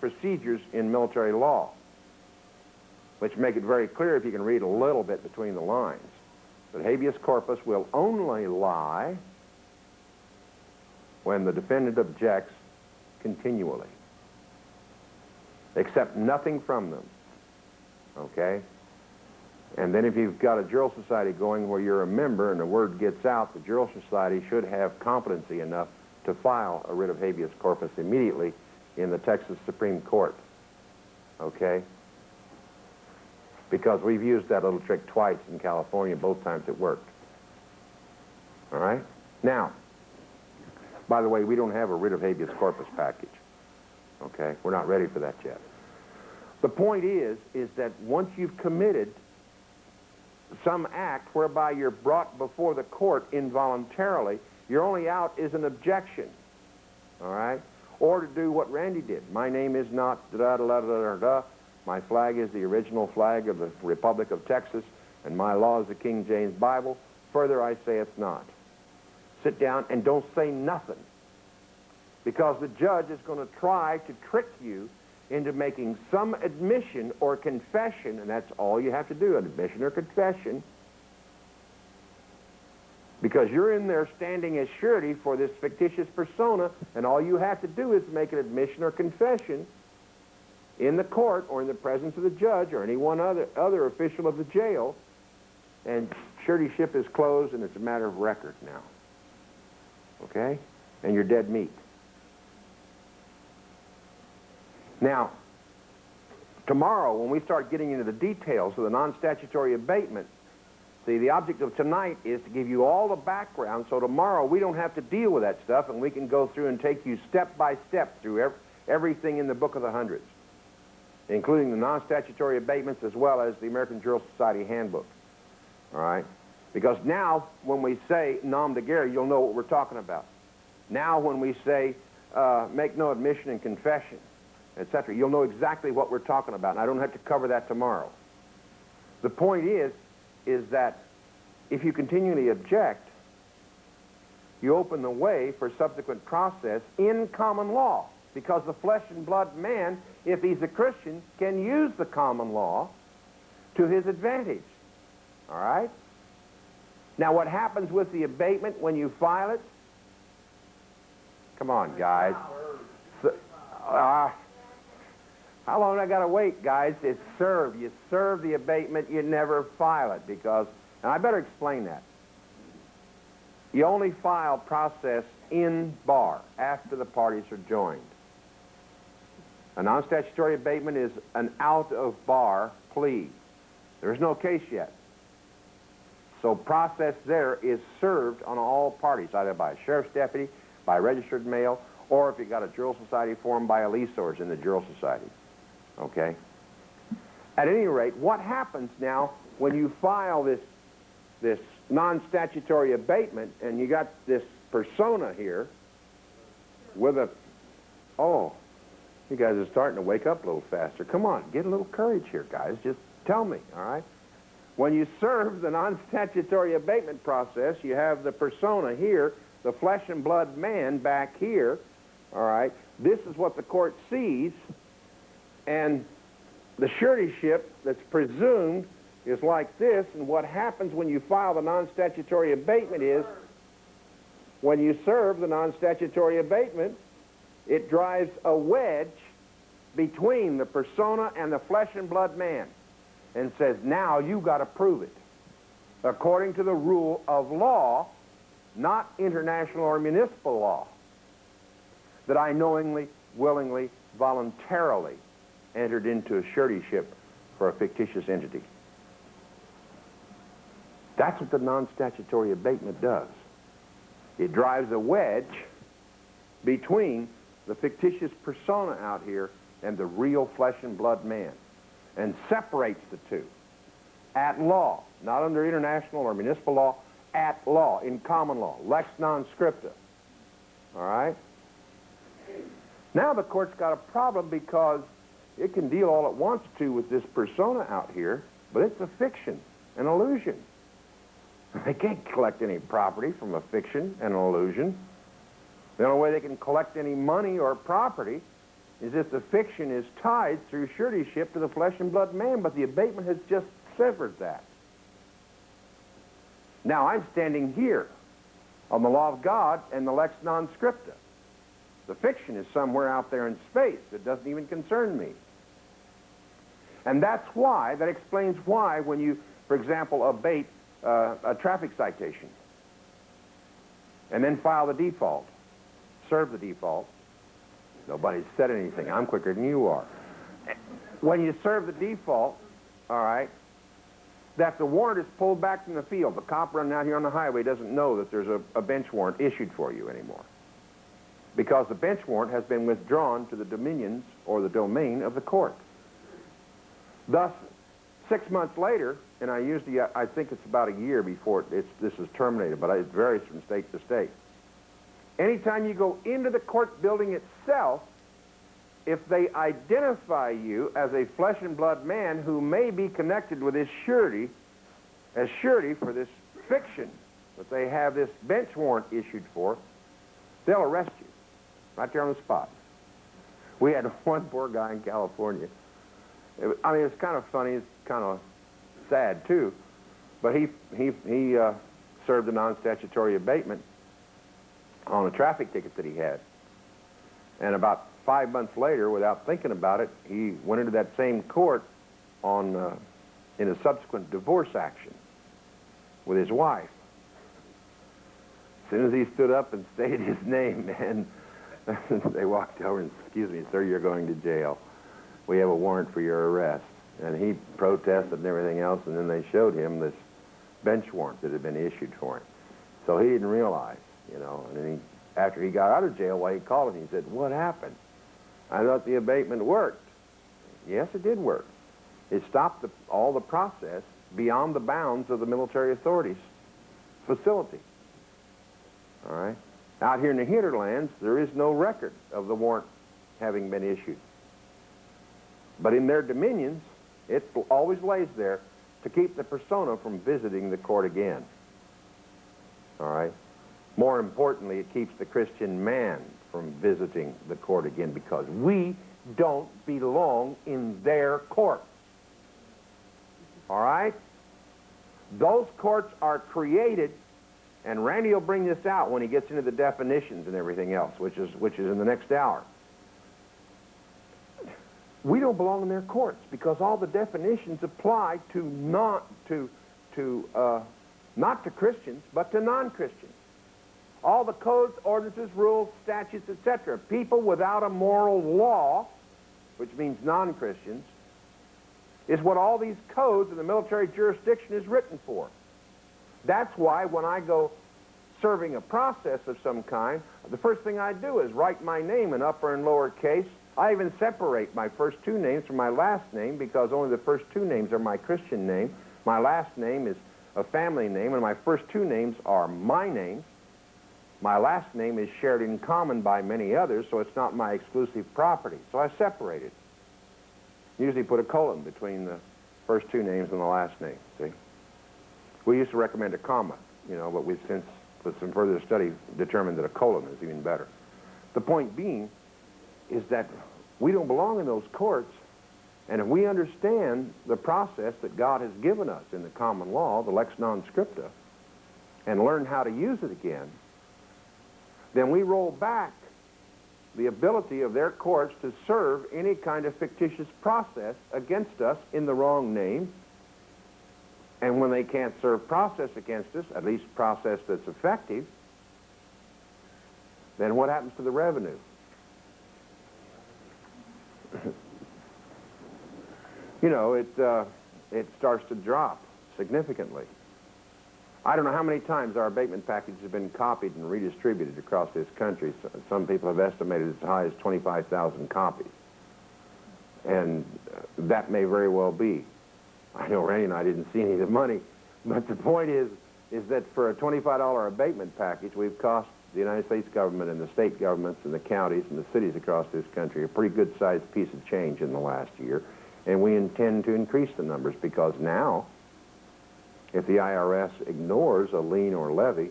procedures in military law, which make it very clear if you can read a little bit between the lines, that habeas corpus will only lie when the defendant objects continually, accept nothing from them, okay? And then if you've got a Jural Society going where you're a member and the word gets out, the Jural Society should have competency enough to file a writ of habeas corpus immediately in the Texas Supreme Court, okay? Because we've used that little trick twice in California, both times it worked. All right? Now, by the way, we don't have a writ of habeas corpus package, okay? We're not ready for that yet. The point is that once you've committed some act whereby you're brought before the court involuntarily, your only out is an objection, all right? Or to do what Randy did. My name is not da-da-da-da-da-da. My flag is the original flag of the Republic of Texas, and my law is the King James Bible. Further, I say it's not. Sit down and don't say nothing, because the judge is going to try to trick you into making some admission or confession, and that's all you have to do, an admission or confession, because you're in there standing as surety for this fictitious persona, and all you have to do is make an admission or confession in the court or in the presence of the judge or any one other official of the jail, and suretyship is closed and it's a matter of record now. Okay? And you're dead meat. Now, tomorrow when we start getting into the details of the non-statutory abatement, see, the object of tonight is to give you all the background so tomorrow we don't have to deal with that stuff and we can go through and take you step by step through everything in the Book of the Hundreds, including the non-statutory abatements as well as the American Jural Society Handbook. All right? Because now when we say nom de guerre, you'll know what we're talking about. Now when we say make no admission and confession, etc., you'll know exactly what we're talking about, and I don't have to cover that tomorrow. The point is that if you continually object, you open the way for subsequent process in common law, because the flesh and blood man, if he's a Christian, can use the common law to his advantage. All right? Now, what happens with the abatement when you file it? Come on, guys. How long I got to wait, guys? It's served. You serve the abatement, you never file it, because, and I better explain that. You only file process in bar after the parties are joined. A non-statutory abatement is an out-of-bar plea. There is no case yet. So process there is served on all parties, either by a sheriff's deputy, by registered mail, or if you got a Jural Society form, by a leaseors in the Jural Society. Okay? At any rate, what happens now when you file this non-statutory abatement and you got this persona here with a... Oh, you guys are starting to wake up a little faster. Come on, get a little courage here, guys. Just tell me, all right? When you serve the non-statutory abatement process, you have the persona here, the flesh and blood man back here, all right? This is what the court sees, and the suretyship that's presumed is like this, and what happens when you file the non-statutory abatement is, when you serve the non-statutory abatement, it drives a wedge between the persona and the flesh and blood man and says, now you got to prove it according to the rule of law, not international or municipal law, that I knowingly, willingly, voluntarily entered into a suretyship for a fictitious entity. That's what the non-statutory abatement does. It drives a wedge between the fictitious persona out here and the real flesh and blood man, and separates the two at law, not under international or municipal law, at law, in common law, lex non scripta. All right? Now the court's got a problem because it can deal all it wants to with this persona out here, but it's a fiction, an illusion. They can't collect any property from a fiction and an illusion. The only way they can collect any money or property is if the fiction is tied through suretyship to the flesh and blood man, but the abatement has just severed that. Now I'm standing here on the law of God and the lex non scripta. The fiction is somewhere out there in space. It doesn't even concern me. And that's why, that explains why when you, for example, abate a traffic citation and then file the default, serve the default, nobody's said anything. I'm quicker than you are. When you serve the default, all right, that the warrant is pulled back from the field. The cop running out here on the highway doesn't know that there's a bench warrant issued for you anymore, because the bench warrant has been withdrawn to the dominions or the domain of the court. Thus, 6 months later, and I think it's about a year before this is terminated, but it varies from state to state. Anytime you go into the court building itself, if they identify you as a flesh and blood man who may be connected with this surety, as surety for this fiction that they have this bench warrant issued for, they'll arrest you right there on the spot. We had one poor guy in California. I mean, it's kind of funny. It's kind of sad, too. But he served a non-statutory abatement on a traffic ticket that he had. And about 5 months later, without thinking about it, he went into that same court in a subsequent divorce action with his wife. As soon as he stood up and stated his name, man, they walked over and, "Excuse me, sir, you're going to jail. We have a warrant for your arrest." And he protested and everything else, and then they showed him this bench warrant that had been issued for him. So he didn't realize, you know, and then after he got out of jail, he called him, he said, "What happened? I thought the abatement worked." Yes, it did work. It stopped all the process beyond the bounds of the military authorities' facility. All right? Out here in the hinterlands, there is no record of the warrant having been issued. But in their dominions, it always lays there to keep the persona from visiting the court again. All right? More importantly, it keeps the Christian man from visiting the court again, because we don't belong in their court. All right? Those courts are created, and Randy will bring this out when he gets into the definitions and everything else, which is in the next hour. We don't belong in their courts because all the definitions apply to not to Christians, but to non-Christians. All the codes, ordinances, rules, statutes, etc. People without a moral law, which means non-Christians, is what all these codes in the military jurisdiction is written for. That's why when I go serving a process of some kind, the first thing I do is write my name in upper and lower case. I even separate my first two names from my last name, because only the first two names are my Christian name. My last name is a family name, and my first two names are my names. My last name is shared in common by many others, so it's not my exclusive property. So I separate it. Usually put a colon between the first two names and the last name, see? We used to recommend a comma, you know, but we've since, with some further study, determined that a colon is even better. The point being is that we don't belong in those courts, and if we understand the process that God has given us in the common law, the lex non scripta, and learn how to use it again, then we roll back the ability of their courts to serve any kind of fictitious process against us in the wrong name. And when they can't serve process against us, at least process that's effective, then what happens to the revenue? You know, it starts to drop significantly. I don't know how many times our abatement package has been copied and redistributed across this country. Some people have estimated as high as 25,000 copies. And that may very well be. I know Randy and I didn't see any of the money, but the point is that for a $25 abatement package, we've cost the United States government and the state governments and the counties and the cities across this country a pretty good-sized piece of change in the last year, and we intend to increase the numbers, because now, if the IRS ignores a lien or levy,